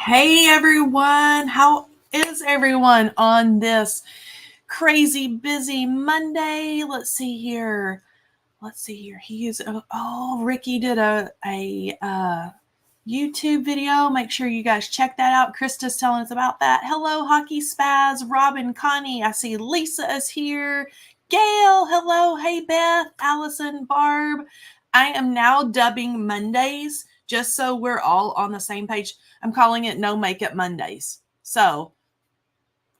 Hey everyone, how is everyone on this crazy busy Monday? Let's see here. Ricky did a YouTube video. Make sure you guys check that out. Krista's telling us about that. Hello, Hockey Spaz, Robin, Connie. I see Lisa is here. Gail, hello. Hey, Beth, Allison, Barb. I am now dubbing Mondays just so we're all on the same page. I'm calling it No Makeup Mondays. So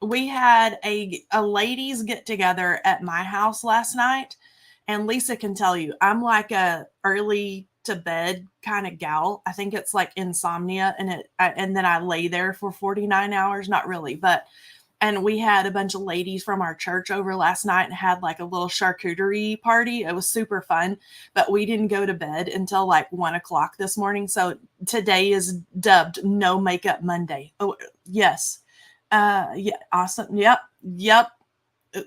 we had a ladies get together at my house last night, and Lisa can tell you I'm like a early to bed kind of gal. I think it's like insomnia, and then I lay there for 49 hours. Not really, but and we had a bunch of ladies from our church over last night and had like a little charcuterie party. It was super fun, but we didn't go to bed until like 1 o'clock this morning. So today is dubbed No Makeup Monday. Oh, yes. Yeah, awesome. Yep.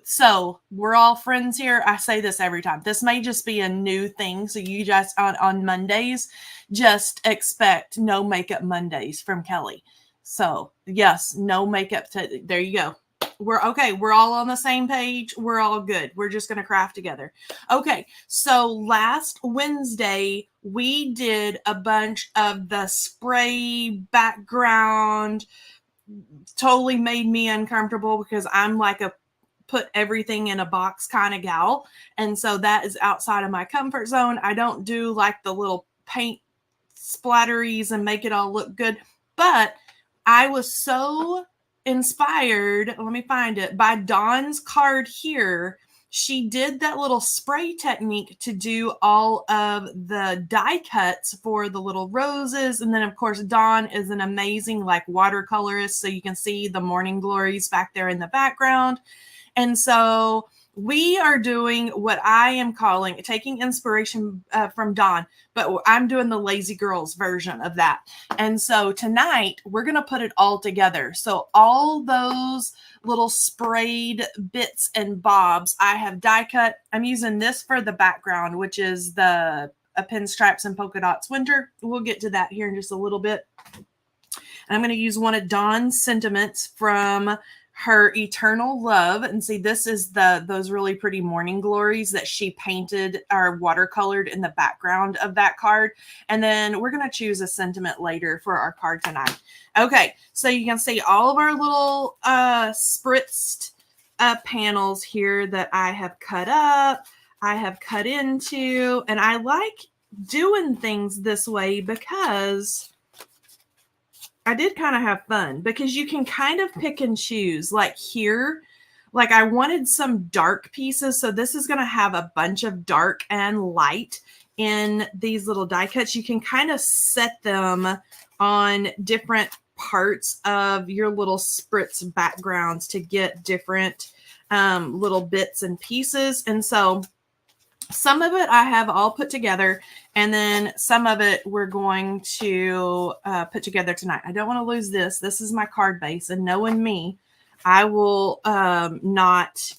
So we're all friends here. I say this every time. This may just be a new thing. So you just on Mondays, just expect No Makeup Mondays from Kelley. So yes, no makeup. There you go. We're okay. We're all on the same page. We're all good. We're just going to craft together. Okay. So last Wednesday, we did a bunch of the spray background. Totally made me uncomfortable because I'm like a put everything in a box kind of gal. And so that is outside of my comfort zone. I don't do like the little paint splatteries and make it all look good. But I was so inspired, let me find it, by Dawn's card here. She did that little spray technique to do all of the die cuts for the little roses. And then, of course, Dawn is an amazing like watercolorist. So you can see the morning glories back there in the background. And so we are doing what I am calling taking inspiration from Dawn, but I'm doing the lazy girls version of that. And so tonight we're going to put it all together. So all those little sprayed bits and bobs I have die cut. I'm using this for the background, which is the pinstripes and polka dots winter. We'll get to that here in just a little bit. And I'm going to use one of Dawn's sentiments from her Eternal Love. And see, this is those really pretty morning glories that she painted or watercolored in the background of that card. And then we're going to choose a sentiment later for our card tonight. Okay, so you can see all of our little spritzed panels here that I have cut up, I have cut into, and I like doing things this way because I did kind of have fun because you can kind of pick and choose. Like here, like I wanted some dark pieces. So this is going to have a bunch of dark and light in these little die cuts. You can kind of set them on different parts of your little spritz backgrounds to get different little bits and pieces. And so some of it I have all put together, and then some of it we're going to put together tonight. I don't want to lose this. This is my card base, and knowing me, I will not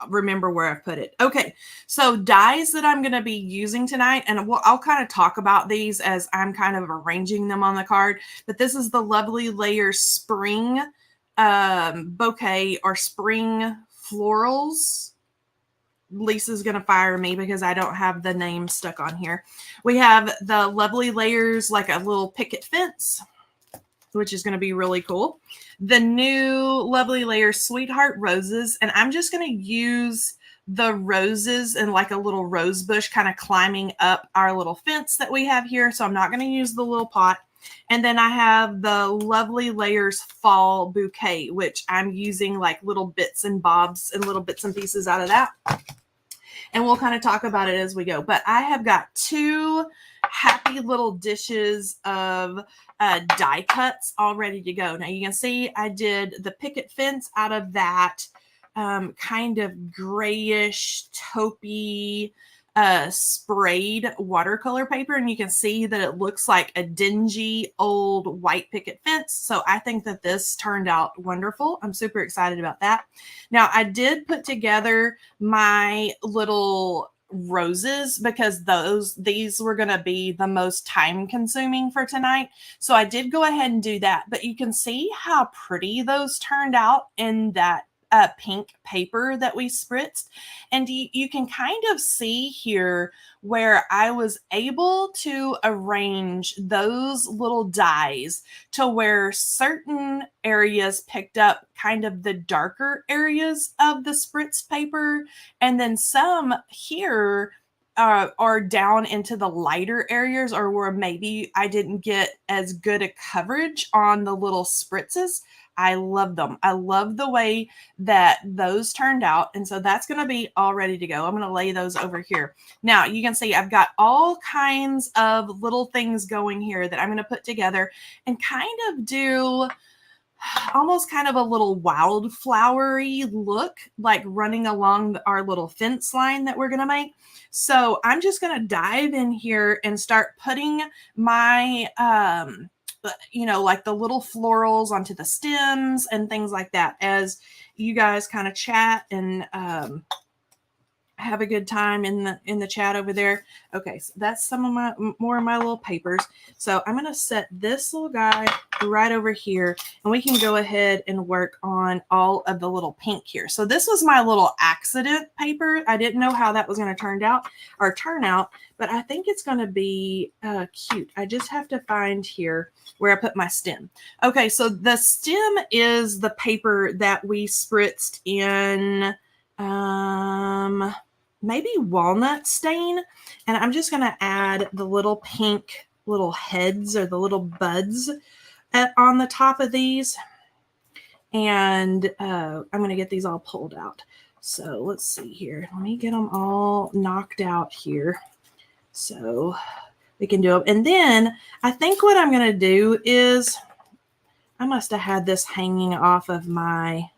remember where I put it. Okay, so dies that I'm going to be using tonight, and I'll kind of talk about these as I'm kind of arranging them on the card, but this is the Lovely Layers Spring Bouquet or Spring Florals. Lisa's going to fire me because I don't have the name stuck on here. We have the Lovely Layers, like a little picket fence, which is going to be really cool. The new Lovely Layers Sweetheart Roses. And I'm just going to use the roses and like a little rose bush kind of climbing up our little fence that we have here. So I'm not going to use the little pot. And then I have the Lovely Layers Fall Bouquet, which I'm using like little bits and bobs and little bits and pieces out of that. And we'll kind of talk about it as we go. But I have got two happy little dishes of die cuts all ready to go. Now you can see I did the picket fence out of that kind of grayish taupey sprayed watercolor paper, and you can see that it looks like a dingy old white picket fence. So I think that this turned out wonderful. I'm super excited about that. Now I did put together my little roses because these were going to be the most time consuming for tonight. So I did go ahead and do that, but you can see how pretty those turned out in that pink paper that we spritzed. And you can kind of see here where I was able to arrange those little dies to where certain areas picked up kind of the darker areas of the spritz paper, and then some here are down into the lighter areas, or where maybe I didn't get as good a coverage on the little spritzes. I love them. I love the way that those turned out. And so that's going to be all ready to go. I'm going to lay those over here. Now you can see I've got all kinds of little things going here that I'm going to put together and kind of do almost kind of a little wildflowery look, like running along our little fence line that we're going to make. So I'm just going to dive in here and start putting my, like the little florals onto the stems and things like that as you guys kind of chat and have a good time in the chat over there. Okay, so that's some of more of my little papers. So I'm going to set this little guy right over here, and we can go ahead and work on all of the little pink here. So this was my little accident paper. I didn't know how that was going to turn out, but I think it's going to be cute. I just have to find here where I put my stem. Okay, so the stem is the paper that we spritzed in maybe walnut stain, and I'm just going to add the little pink little heads or the little buds on the top of these, and I'm going to get these all pulled out. So let's see here. Let me get them all knocked out here so we can do them. And then I think what I'm going to do is, I must have had this hanging off of my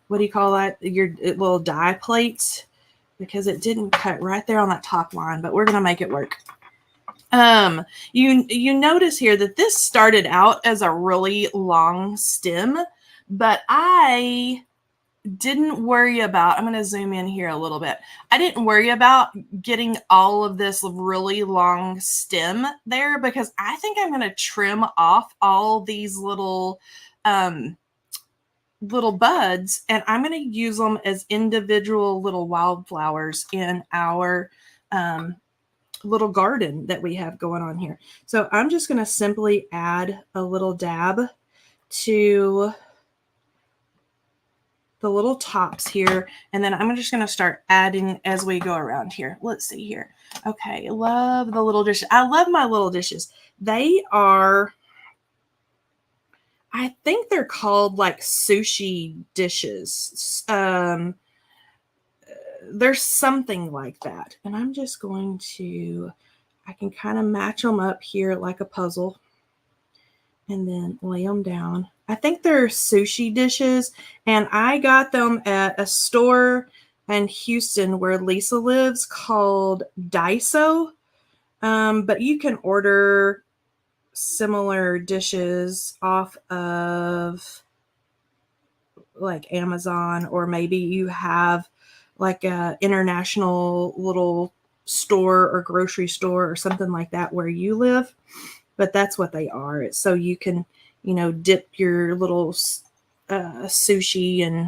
what do you call that? Your little die plates, because it didn't cut right there on that top line, but we're going to make it work. You notice here that this started out as a really long stem, but I didn't worry about, I'm going to zoom in here a little bit. I didn't worry about getting all of this really long stem there, because I think I'm going to trim off all these little buds, and I'm going to use them as individual little wildflowers in our little garden that we have going on here. So I'm just going to simply add a little dab to the little tops here, and then I'm just going to start adding as we go around here. Let's see here. Okay, love the little dishes. I love my little dishes. They are, I think they're called like sushi dishes. There's something like that. And I'm just going to, I can kind of match them up here like a puzzle and then lay them down. I think they're sushi dishes, and I got them at a store in Houston where Lisa lives called Daiso. But you can order similar dishes off of like Amazon, or maybe you have like a international little store or grocery store or something like that where you live. But that's what they are. It's so you can, dip your little sushi and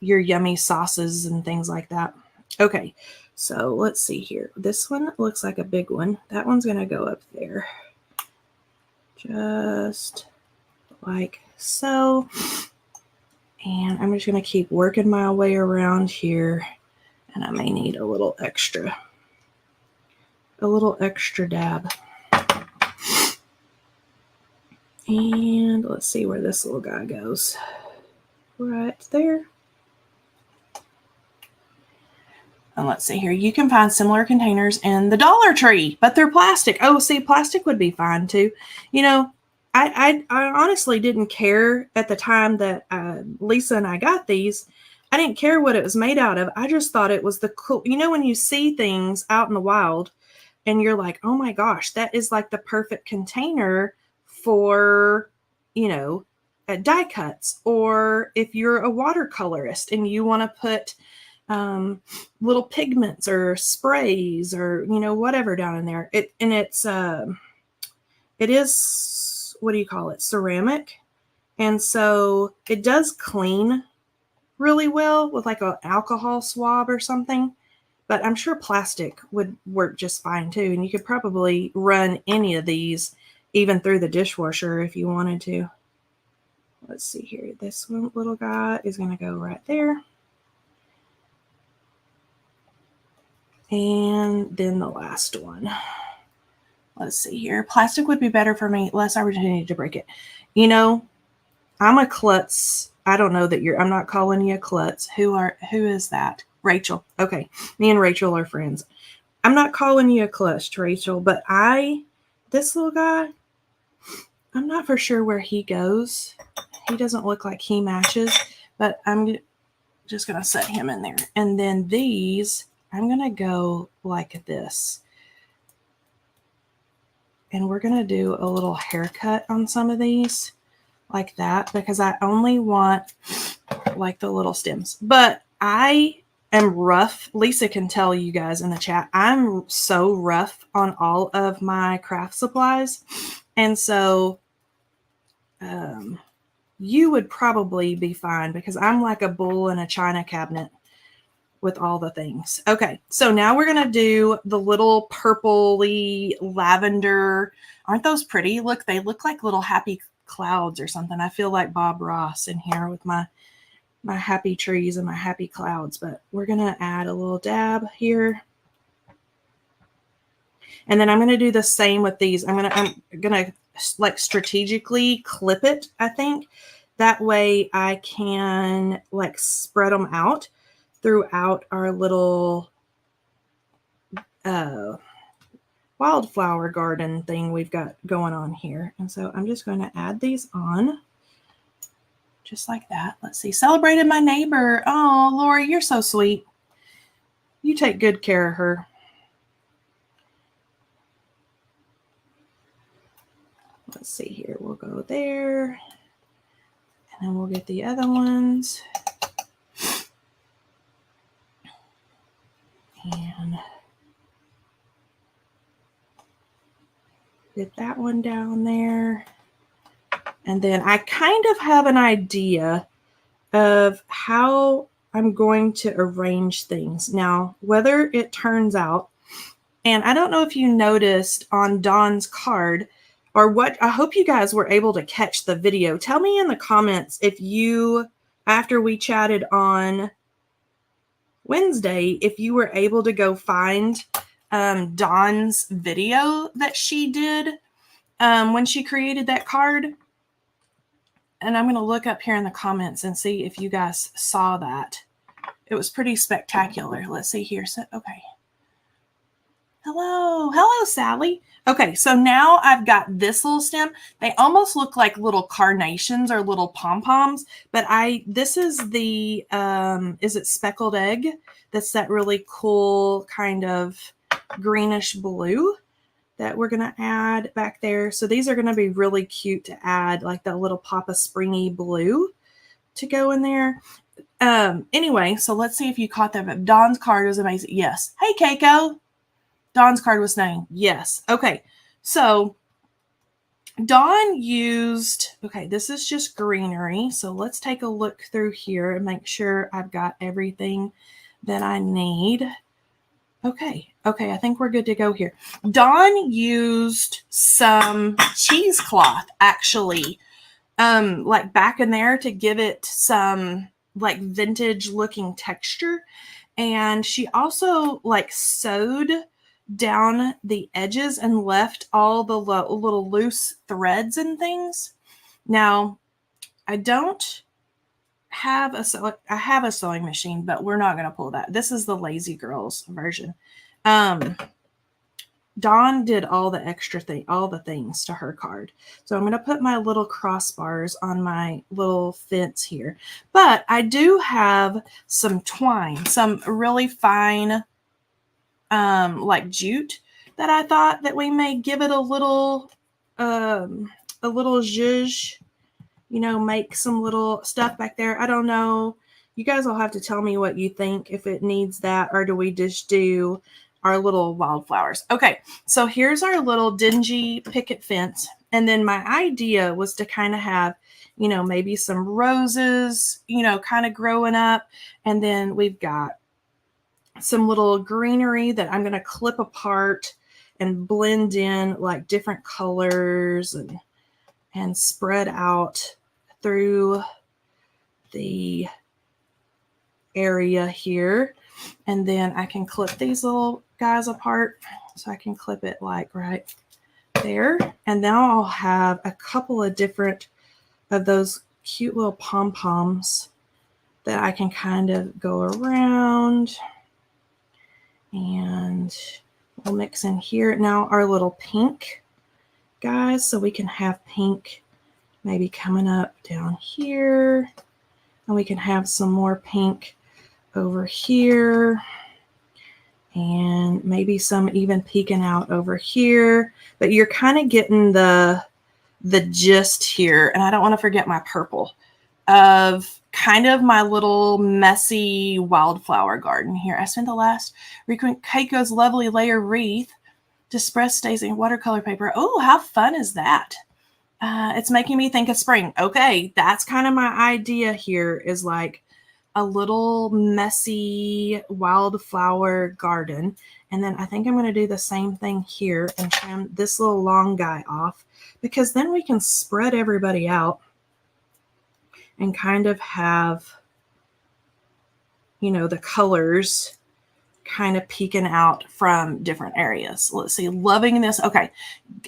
your yummy sauces and things like that. Okay, so let's see here. This one looks like a big one. That one's going to go up there. Just like so. And I'm just going to keep working my way around here. And I may need a little extra dab. And let's see where this little guy goes. Right there. And let's see here. You can find similar containers in the Dollar Tree, but they're plastic. Oh, see, plastic would be fine too. I honestly didn't care at the time that Lisa and I got these. I didn't care what it was made out of. I just thought it was the cool, when you see things out in the wild and you're like, oh my gosh, that is like the perfect container for, die cuts. Or if you're a watercolorist and you want to put, little pigments or sprays or, you know, whatever down in there. It is, what do you call it? Ceramic. And so it does clean really well with like an alcohol swab or something. But I'm sure plastic would work just fine too. And you could probably run any of these even through the dishwasher if you wanted to. Let's see here. This one little guy is going to go right there. And then the last one. Let's see here. Plastic would be better for me. Less opportunity to break it. You know, I'm a klutz. I don't know that I'm not calling you a klutz. Who is that? Rachel. Okay. Me and Rachel are friends. I'm not calling you a klutz, Rachel, but this little guy, I'm not for sure where he goes. He doesn't look like he matches, but I'm just going to set him in there. And then these, I'm going to go like this. And we're going to do a little haircut on some of these like that because I only want like the little stems. But I am rough. Lisa can tell you guys in the chat. I'm so rough on all of my craft supplies. And so you would probably be fine because I'm like a bull in a china cabinet with all the things. Okay, so now we're going to do the little purpley lavender. Aren't those pretty? Look, they look like little happy clouds or something. I feel like Bob Ross in here with my happy trees and my happy clouds, but we're going to add a little dab here. And then I'm going to do the same with these. I'm going to like strategically clip it, I think. That way I can like spread them out throughout our little wildflower garden thing we've got going on here. And so I'm just going to add these on just like that. Let's see. Celebrated my neighbor. Oh, Lori, you're so sweet. You take good care of her. Let's see here. We'll go there. And then we'll get the other ones. And get that one down there. And then I kind of have an idea of how I'm going to arrange things. Now, whether it turns out, and I don't know if you noticed on Dawn's card or what, I hope you guys were able to catch the video. Tell me in the comments if you, after we chatted on Wednesday, if you were able to go find Dawn's video that she did when she created that card. And I'm going to look up here in the comments and see if you guys saw that. It was pretty spectacular. Let's see here. So, okay. Hello, Sally. Okay, so now I've got this little stem. They almost look like little carnations or little pom-poms, but this is the, is it speckled egg? That's that really cool kind of greenish blue that we're going to add back there. So these are going to be really cute to add, like that little pop of springy blue to go in there. Anyway, so let's see if you caught that. Dawn's card was amazing. Yes. Hey, Keiko. Dawn's card was saying yes. Okay, so Dawn used, okay, this is just greenery. So let's take a look through here and make sure I've got everything that I need. Okay, I think we're good to go here. Dawn used some cheesecloth, actually, like back in there to give it some like vintage looking texture. And she also like sewed down the edges and left all the little loose threads and things. Now, I don't have I have a sewing machine, but we're not going to pull that. This is the Lazy Girls version. Dawn did all the extra all the things to her card. So I'm going to put my little crossbars on my little fence here. But I do have some twine, some really fine like jute that I thought that we may give it a little zhuzh, you know, make some little stuff back there. I don't know You guys will have to tell me what you think, if it needs that, or do we just do our little wildflowers? Okay, so here's our little dingy picket fence. And then my idea was to kind of have, you know, maybe some roses, you know, kind of growing up. And then we've got some little greenery that I'm going to clip apart and blend in like different colors and spread out through the area here. And then I can clip these little guys apart. So I can clip it like right there. And now I'll have a couple of different of those cute little pom-poms that I can kind of go around. And we'll mix in here. Now our little pink guys, so we can have pink maybe coming up down here. And we can have some more pink over here. And maybe some even peeking out over here. But you're kind of getting the gist here. And I don't want to forget my purple of kind of my little messy wildflower garden here. I spent the last week on Keiko's lovely layer wreath, distressed daisy watercolor paper. Oh, how fun is that? It's making me think of spring. Okay, that's kind of my idea here, is like a little messy wildflower garden. And then I think I'm going to do the same thing here and trim this little long guy off, because then we can spread everybody out and kind of have, you know, the colors kind of peeking out from different areas. Let's see, loving this. Okay,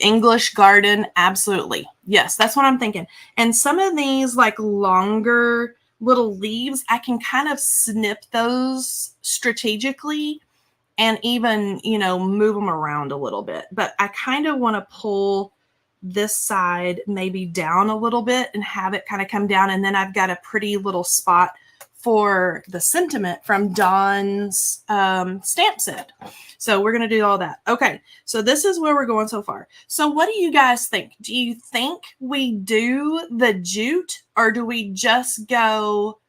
English garden, absolutely. Yes, that's what I'm thinking. And some of these like longer little leaves, I can kind of snip those strategically and even, you know, move them around a little bit. But I kind of want to pull this side maybe down a little bit and have it kind of come down. And then I've got a pretty little spot for the sentiment from Dawn's stamp set. So we're going to do all that. Okay, so this is where we're going so far. So what do you guys think? Do you think we do the jute, or do we just go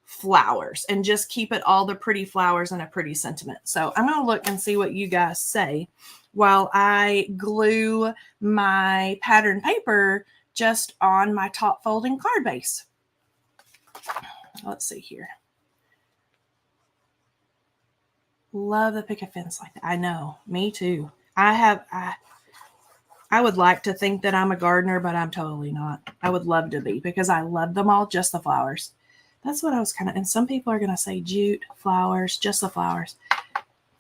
flowers and just keep it all the pretty flowers and a pretty sentiment? So I'm going to look and see what you guys say while I glue my pattern paper just on my top folding card base. Let's see here. Love the picket fence like that. I know, me too. I would like to think that I'm a gardener, but I'm totally not. I would love to be, because I love them all, just the flowers. That's what I was kind of, and some people are going to say jute, flowers, just the flowers.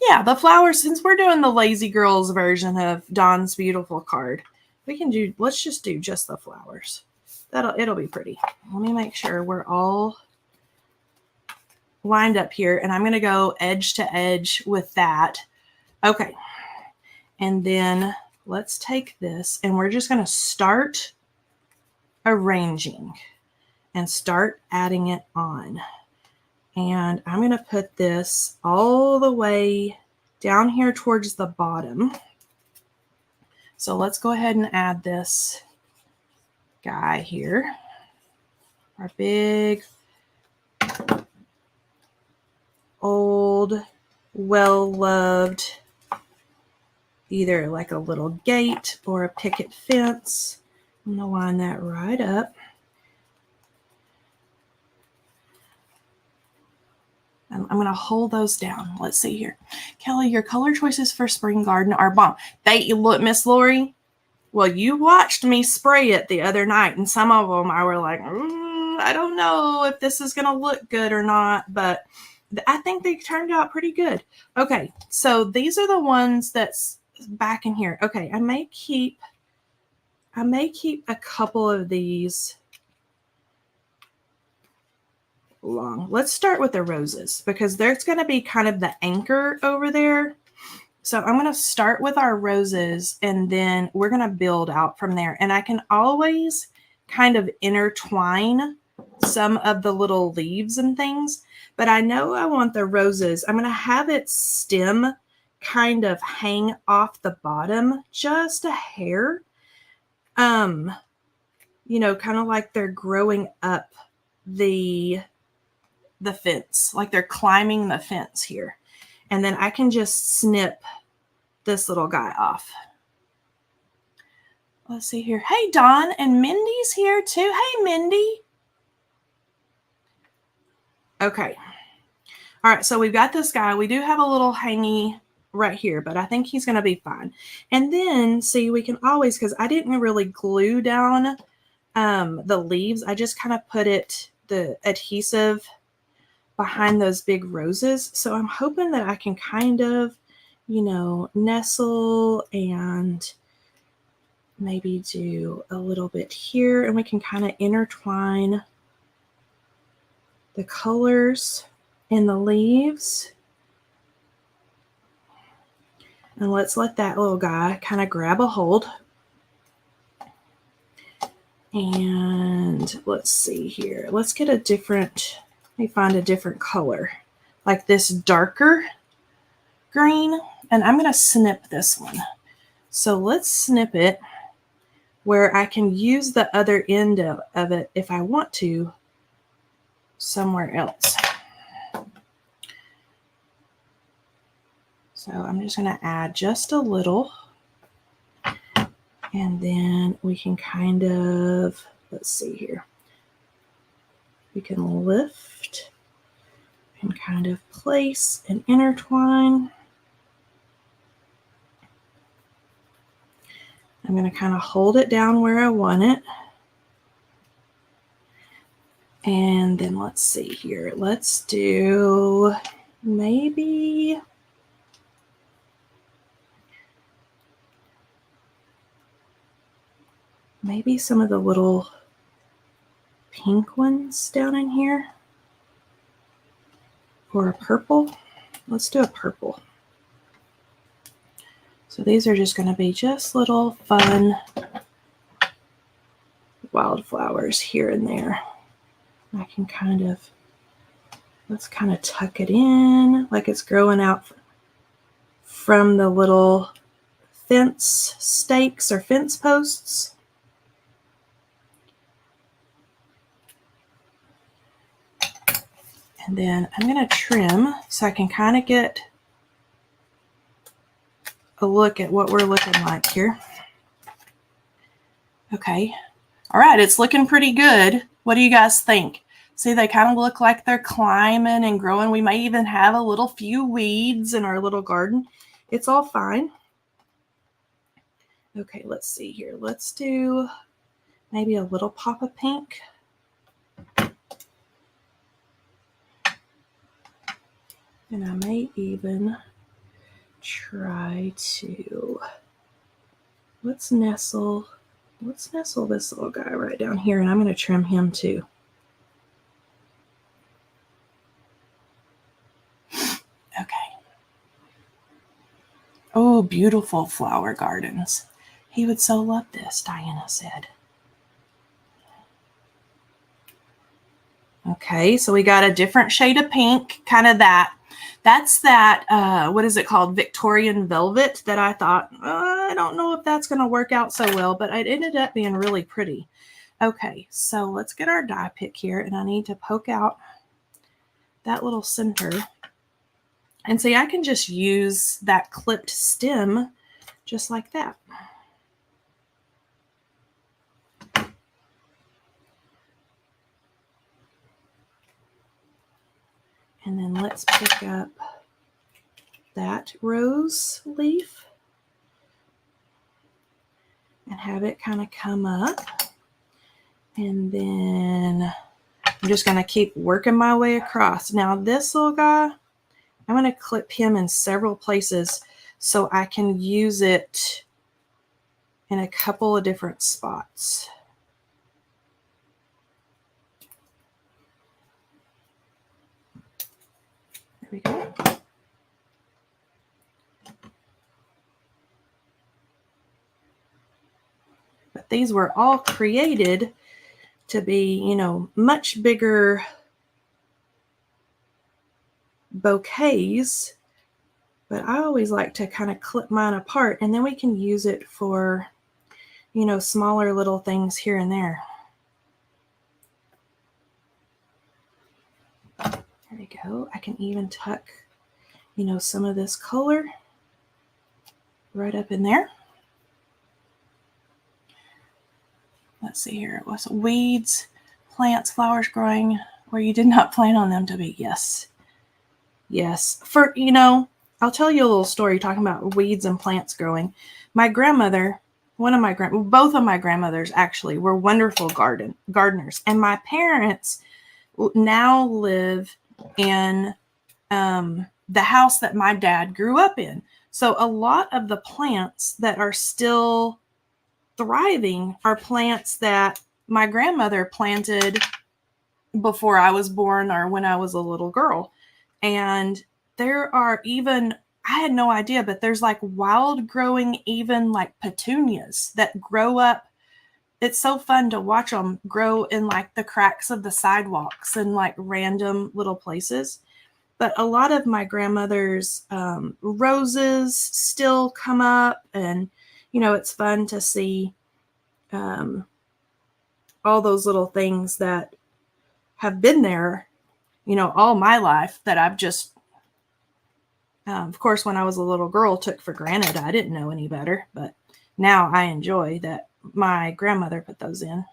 Yeah, the flowers, since we're doing the Lazy Girls version of Dawn's beautiful card, we can do, let's just do just the flowers. It'll be pretty. Let me make sure we're all lined up here, and I'm going to go edge to edge with that. Okay. And then let's take this, and we're just going to start arranging and start adding it on. And I'm going to put this all the way down here towards the bottom. So let's go ahead and add this guy here. Our big, old, well-loved, either like a little gate or a picket fence. I'm going to line that right up. I'm going to hold those down. Let's see here. Kelley, your color choices for spring garden are bomb. They look, Miss Lori. Well, you watched me spray it the other night, and some of them I were like, I don't know if this is going to look good or not, but I think they turned out pretty good. Okay, so these are the ones that's back in here. Okay, I may keep a couple of these long. Let's start with the roses, because there's going to be kind of the anchor over there. So I'm going to start with our roses, and then we're going to build out from there. And I can always kind of intertwine some of the little leaves and things, but I know I want the roses. I'm going to have its stem kind of hang off the bottom just a hair. You know, kind of like they're growing up the the fence, like they're climbing the fence here. And then I can just snip this little guy off. Let's see here. Hey, Dawn, and Mindy's here too. Hey, Mindy. Okay. All right, so we've got this guy. We do have a little hangy right here, but I think he's going to be fine. And then, see, we can always, because I didn't really glue down the leaves. I just kind of put the adhesive behind those big roses. So I'm hoping that I can kind of, nestle and maybe do a little bit here, and we can kind of intertwine the colors in the leaves. And let's let that little guy kind of grab a hold. And let's see here. Let's get let me find a different color, like this darker green. And I'm going to snip this one. So let's snip it where I can use the other end of it if I want to somewhere else. So I'm just going to add just a little, and then we can kind of, let's see here, we can lift and kind of place and intertwine. I'm going to kind of hold it down where I want it. And then let's see here. Let's do maybe some of the little pink ones down in here. Or a purple. Let's do a purple. So these are just going to be just little fun wildflowers here and there. I can let's kind of tuck it in like it's growing out from the little fence stakes or fence posts. And then I'm going to trim so I can kind of get a look at what we're looking like here. Okay. All right. It's looking pretty good. What do you guys think? See, they kind of look like they're climbing and growing. We may even have a little few weeds in our little garden. It's all fine. Okay, let's see here. Let's do maybe a little pop of pink. And I may even try to, let's nestle this little guy right down here, and I'm going to trim him too. Okay. Oh, beautiful flower gardens. He would so love this, Diana said. Okay, so we got a different shade of pink, kind of that. That's that, what is it called? Victorian velvet that I thought, I don't know if that's going to work out so well, but it ended up being really pretty. Okay, so let's get our dye pick here, and I need to poke out that little center. And see, I can just use that clipped stem just like that. And then let's pick up that rose leaf and have it kind of come up. And then I'm just going to keep working my way across. Now this little guy, I'm going to clip him in several places so I can use it in a couple of different spots. There we go. But these were all created to be, much bigger bouquets, but I always like to kind of clip mine apart, and then we can use it for, smaller little things here and there. There we go. I can even tuck, you know, some of this color right up in there. Let's see here. It was weeds, plants, flowers growing where you did not plan on them to be. Yes. Yes. For, you know, I'll tell you a little story talking about weeds and plants growing. My grandmother, both of my grandmothers actually were wonderful gardeners. And my parents now live in the house that my dad grew up in. So a lot of the plants that are still thriving are plants that my grandmother planted before I was born or when I was a little girl. And there are even, I had no idea, but there's like wild growing, even like petunias that grow up. It's so fun to watch them grow in like the cracks of the sidewalks and like random little places. But a lot of my grandmother's roses still come up, and, you know, it's fun to see all those little things that have been there, you know, all my life that I've just, of course, when I was a little girl, took for granted. I didn't know any better, but now I enjoy that my grandmother put those in.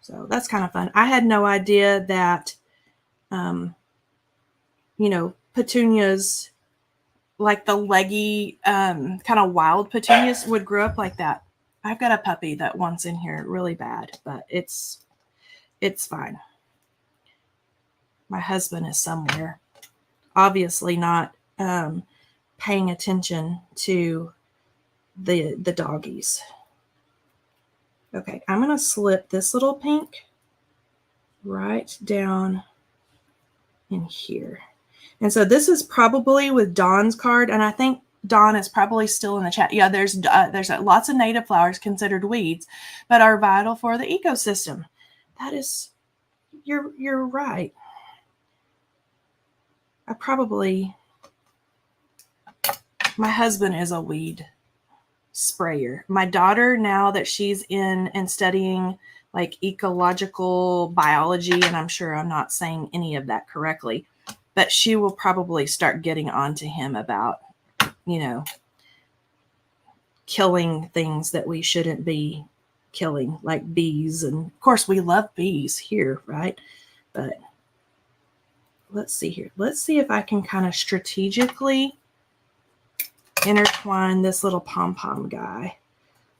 So that's kind of fun. I had no idea that, you know, petunias, like the leggy, kind of wild petunias would grow up like that. I've got a puppy that wants in here really bad, but it's fine. My husband is somewhere, obviously not paying attention to the doggies. Okay, I'm going to slip this little pink right down in here. And so this is probably with Dawn's card, and I think Dawn is probably still in the chat. Yeah, there's lots of native flowers considered weeds, but are vital for the ecosystem. That is, you're right. My husband is a weed sprayer. My daughter, now that she's in and studying like ecological biology, and I'm sure I'm not saying any of that correctly, but she will probably start getting on to him about, you know, killing things that we shouldn't be killing, like bees. And of course, we love bees here, right? But let's see here. Let's see if I can kind of strategically intertwine this little pom-pom guy.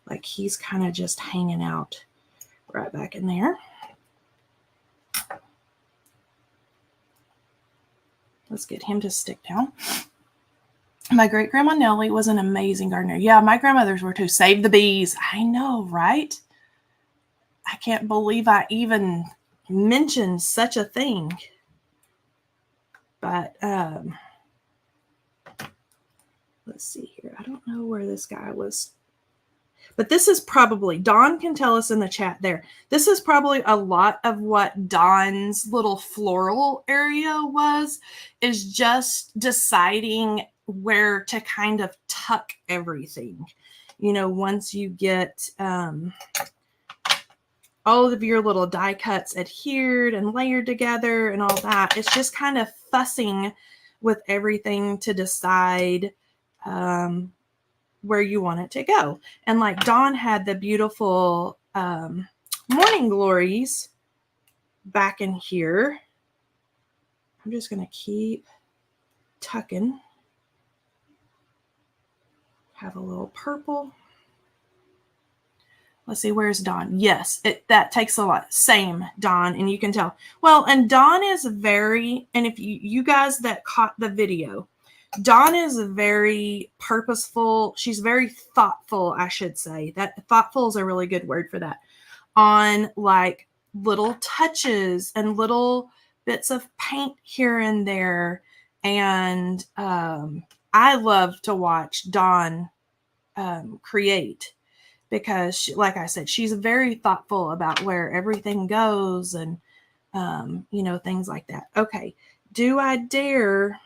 Like he's kind of just hanging out right back in there. Let's get him to stick down. My great-grandma Nellie was an amazing gardener. Yeah, my grandmothers were too. Save the bees. I know, right? I can't believe I even mentioned such a thing. But let's see here. I don't know where this guy was. But this is probably, Dawn can tell us in the chat there, this is probably a lot of what Dawn's little floral area is just deciding where to kind of tuck everything. You know, once you get all of your little die cuts adhered and layered together and all that, it's just kind of fussing with everything to decide where you want it to go. And like Dawn had the beautiful morning glories back in here. I'm just going to keep tucking. Have a little purple. Let's see, where's Dawn? Yes, that takes a lot. Same, Dawn, and you can tell. Well, and Dawn is very, and if you guys that caught the video, Dawn is very purposeful. She's very thoughtful, I should say. That thoughtful is a really good word for that. On like little touches and little bits of paint here and there. And I love to watch Dawn create, because she, like I said, she's very thoughtful about where everything goes and, you know, things like that. Okay. Do I dare?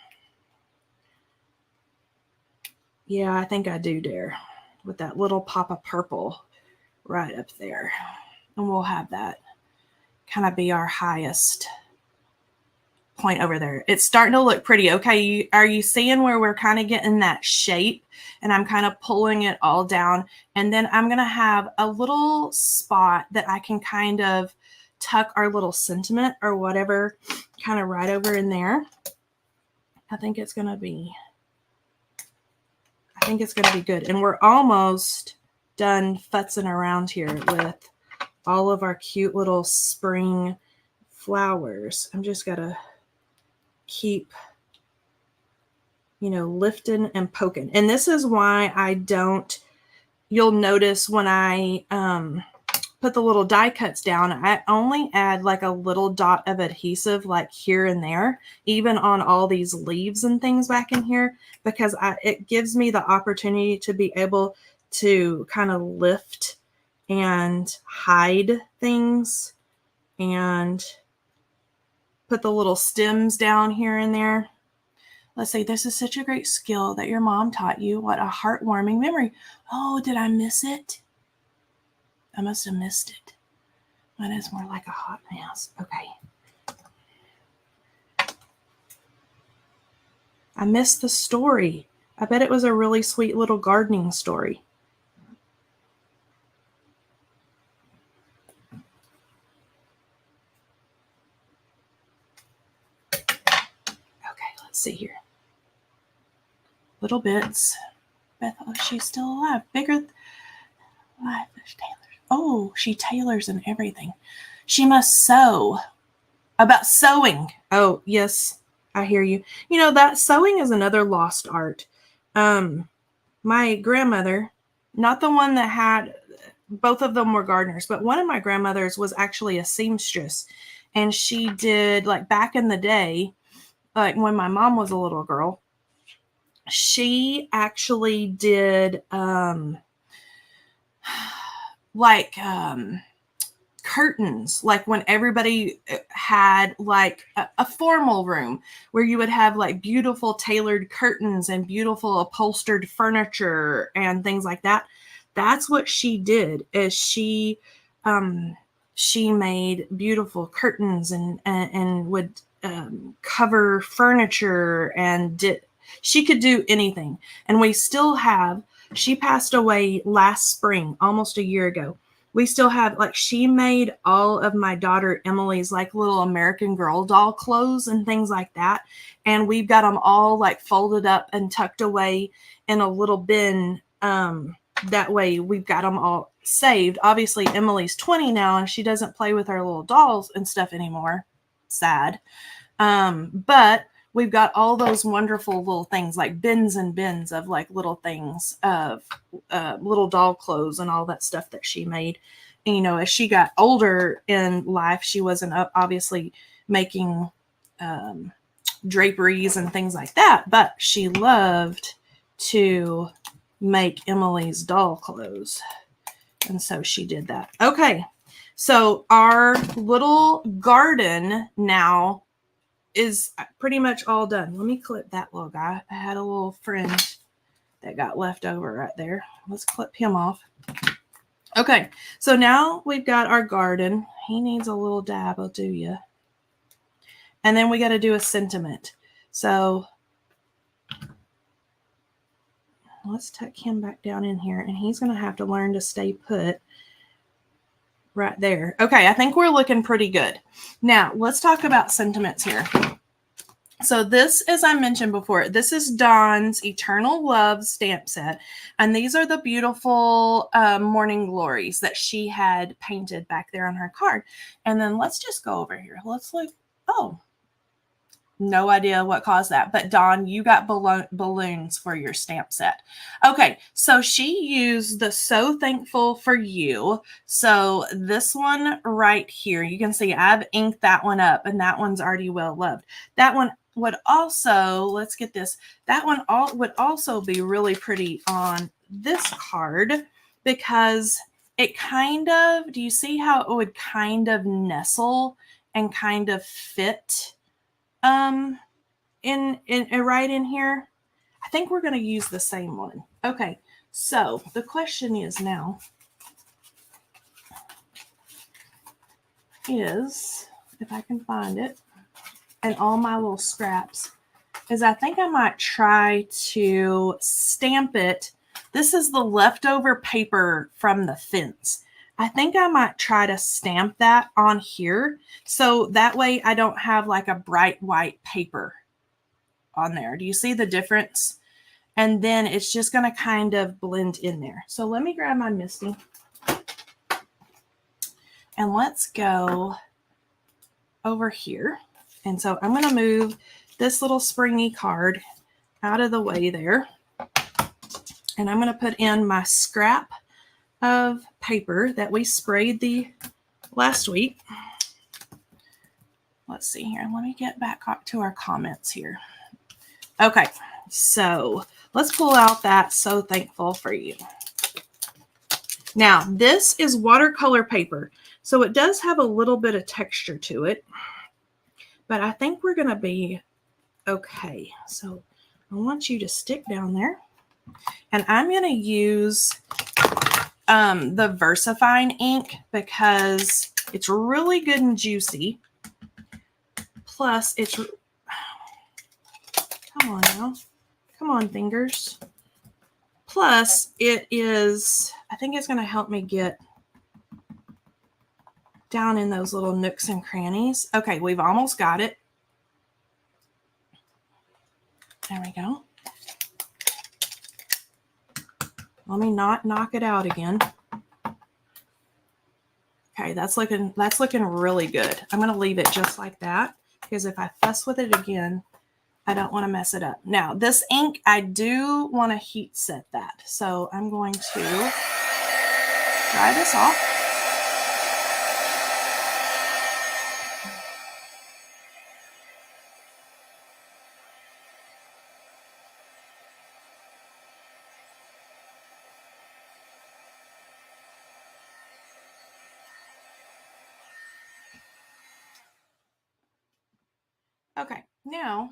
Yeah, I think I do dare, with that little pop of purple right up there. And we'll have that kind of be our highest point over there. It's starting to look pretty. Okay, are you seeing where we're kind of getting that shape? And I'm kind of pulling it all down. And then I'm going to have a little spot that I can kind of tuck our little sentiment or whatever kind of right over in there. I think it's going to be good. And we're almost done futzing around here with all of our cute little spring flowers. I'm just going to keep, lifting and poking. And this is why I don't, you'll notice when I put the little die cuts down, I only add like a little dot of adhesive like here and there, even on all these leaves and things back in here, because it gives me the opportunity to be able to kind of lift and hide things and put the little stems down here and there. Let's say this is such a great skill that your mom taught you. What a heartwarming memory. Oh, did I miss it? I must have missed it. That is more like a hot mess. Okay. I missed the story. I bet it was a really sweet little gardening story. Okay, let's see here. Little bits. Beth, oh, she's still alive. Bigger alive. Oh, she tailors and everything. She must sew. About sewing. Oh, yes, I hear you. That sewing is another lost art. My grandmother, not the one that had, both of them were gardeners, but one of my grandmothers was actually a seamstress. And she did, like back in the day, like when my mom was a little girl, she actually did curtains, like when everybody had like a formal room where you would have like beautiful tailored curtains and beautiful upholstered furniture and things like that. That's what she did, is she made beautiful curtains and would cover furniture, and she could do anything. And we still have, she passed away last spring, almost a year ago. We still have, like, she made all of my daughter Emily's like little American Girl doll clothes and things like that. And we've got them all like folded up and tucked away in a little bin. That way we've got them all saved. Obviously Emily's 20 now and she doesn't play with our little dolls and stuff anymore. Sad. But we've got all those wonderful little things, like bins and bins of like little things of little doll clothes and all that stuff that she made. And, as she got older in life, she wasn't obviously making draperies and things like that, but she loved to make Emily's doll clothes. And so she did that. Okay. So our little garden now is pretty much all done. Let me clip that little guy. I had a little fringe that got left over right there. Let's clip him off. Okay, so now we've got our garden. He needs a little dab, I'll do you. And then we got to do a sentiment. So let's tuck him back down in here, and he's going to have to learn to stay put right there. Okay, I think we're looking pretty good. Now, let's talk about sentiments here. So this, as I mentioned before, this is Dawn's Eternal Love stamp set. And these are the beautiful Morning Glories that she had painted back there on her card. And then let's just go over here. Let's look. Oh, no idea what caused that. But Dawn, you got balloons for your stamp set. Okay, so she used the So Thankful for You. So this one right here, you can see I've inked that one up, and that one's already well loved. That one would also, let's get this, that one would also be really pretty on this card, because it kind of, do you see how it would kind of nestle and kind of fit in right in here? I think we're going to use the same one. Okay, so the question is now is, if I can find it, and all my little scraps is I think I might try to stamp it. This is the leftover paper from the fence. I think I might try to stamp that on here so that way I don't have like a bright white paper on there. Do you see the difference? And then it's just going to kind of blend in there. So let me grab my Misty and let's go over here. And so I'm going to move this little springy card out of the way there. And I'm going to put in my scrap of paper that we sprayed the last week. Let's see here. Let me get back up to our comments here. Okay, so let's pull out that So Thankful for You. Now, this is watercolor paper, so it does have a little bit of texture to it, but I think we're going to be okay. So I want you to stick down there, and I'm going to use the VersaFine ink because it's really good and juicy. Plus, it's, come on now, come on fingers. Plus, it is, I think it's going to help me get down in those little nooks and crannies. Okay, we've almost got it. There we go. Let me not knock it out again. Okay, that's looking really good. I'm going to leave it just like that because if I fuss with it again, I don't want to mess it up. Now, this ink, I do want to heat set that. So I'm going to dry this off. Okay, now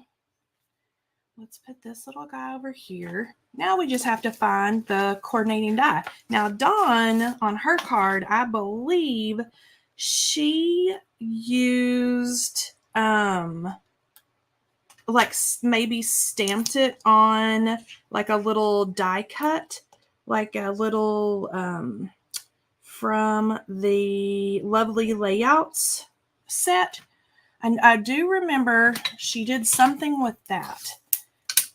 let's put this little guy over here. Now we just have to find the coordinating die. Now Dawn, on her card, I believe she used, like maybe stamped it on like a little die cut, like a little, from the Lovely Layouts set. And I do remember she did something with that.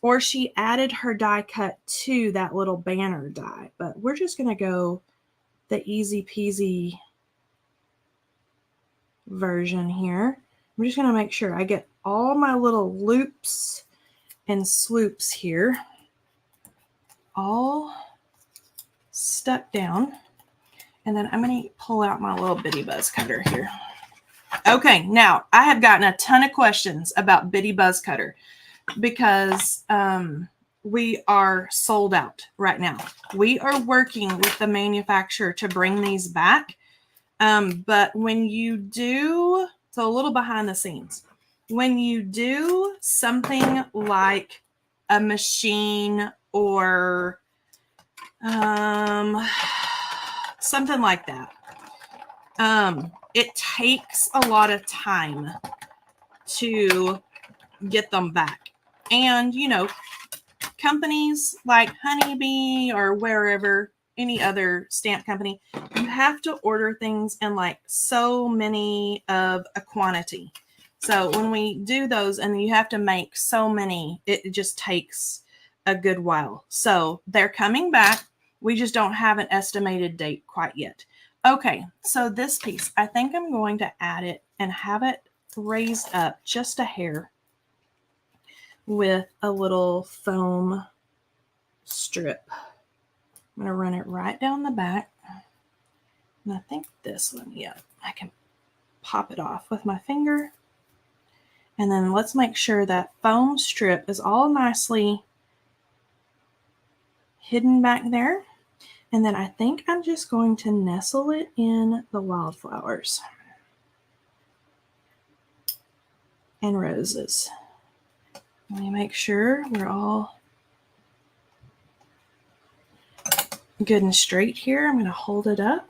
Or she added her die cut to that little banner die. But we're just going to go the easy peasy version here. I'm just going to make sure I get all my little loops and swoops here all stuck down. And then I'm going to pull out my little bitty buzz cutter here. Okay, now I have gotten a ton of questions about Bitty Buzz Cutter because we are sold out right now. We are working with the manufacturer to bring these back. But when you do, so a little behind the scenes, when you do something like a machine or something like that, it takes a lot of time to get them back. And, you know, companies like Honeybee or wherever, any other stamp company, you have to order things in like so many of a quantity. So when we do those and you have to make so many, it just takes a good while. So they're coming back. We just don't have an estimated date quite yet. Okay, so this piece, I think I'm going to add it and have it raised up just a hair with a little foam strip. I'm going to run it right down the back. And I think this one, yeah, I can pop it off with my finger. And then let's make sure that foam strip is all nicely hidden back there. And then I think I'm just going to nestle it in the wildflowers and roses. Let me make sure we're all good and straight here. I'm going to hold it up.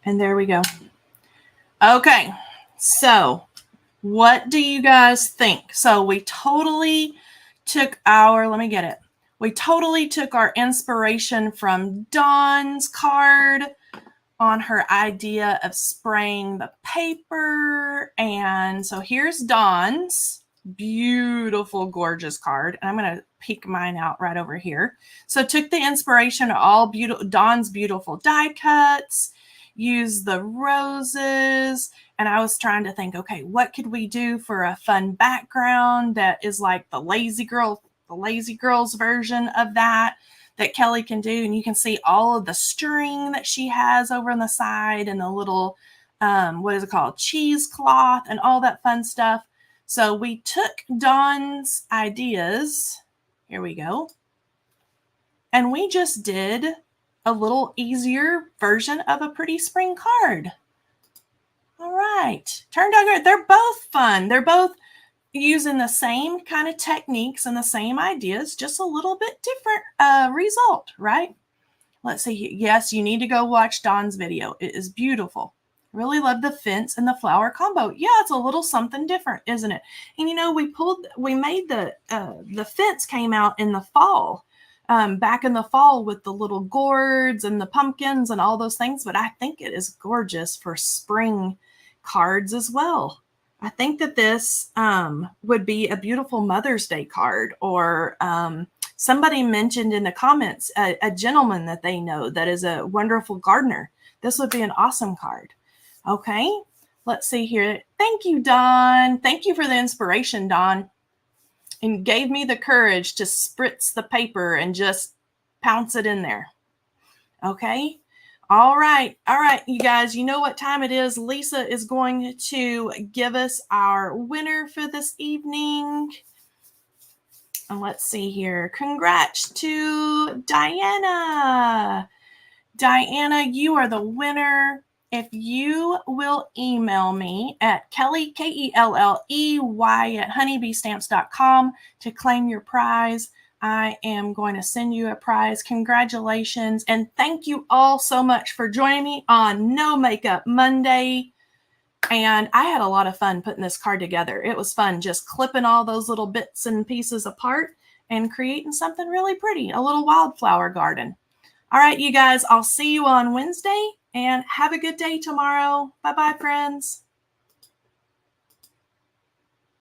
And there we go. Okay, so What do you guys think? So we totally took our, let me get it. We totally took our inspiration from Dawn's card on her idea of spraying the paper. And so here's Dawn's beautiful, gorgeous card. And I'm going to peek mine out right over here. So took the inspiration of all Dawn's beautiful die cuts, used the roses, and I was trying to think, okay, what could we do for a fun background that is like the lazy girls version of that Kelley can do. And you can see all of the string that she has over on the side and the little, what is it called? Cheesecloth and all that fun stuff. So we took Dawn's ideas. Here we go. And we just did a little easier version of a pretty spring card. All right. Turned out good. They're both fun. They're both using the same kind of techniques and the same ideas, just a little bit different result, right? Let's see. Yes, you need to go watch Dawn's video. It is beautiful. Really love the fence and the flower combo. Yeah, it's a little something different, isn't it? And you know, we made the fence came out in the fall, back in the fall with the little gourds and the pumpkins and all those things. But I think it is gorgeous for spring cards as well. I think that this would be a beautiful Mother's Day card, or somebody mentioned in the comments a gentleman that they know that is a wonderful gardener. This would be an awesome card. Okay, let's see here. Thank you, Dawn. Thank you for the inspiration, Dawn, and gave me the courage to spritz the paper and just pounce it in there. Okay. All right, you guys, you know what time it is. Lisa is going to give us our winner for this evening. And let's see here. Congrats to Diana. Diana, you are the winner. If you will email me at Kelley, Kelley at honeybeestamps.com to claim your prize, I am going to send you a prize. Congratulations. And thank you all so much for joining me on No Makeup Monday. And I had a lot of fun putting this card together. It was fun just clipping all those little bits and pieces apart and creating something really pretty, a little wildflower garden. All right, you guys, I'll see you on Wednesday and have a good day tomorrow. Bye-bye, friends.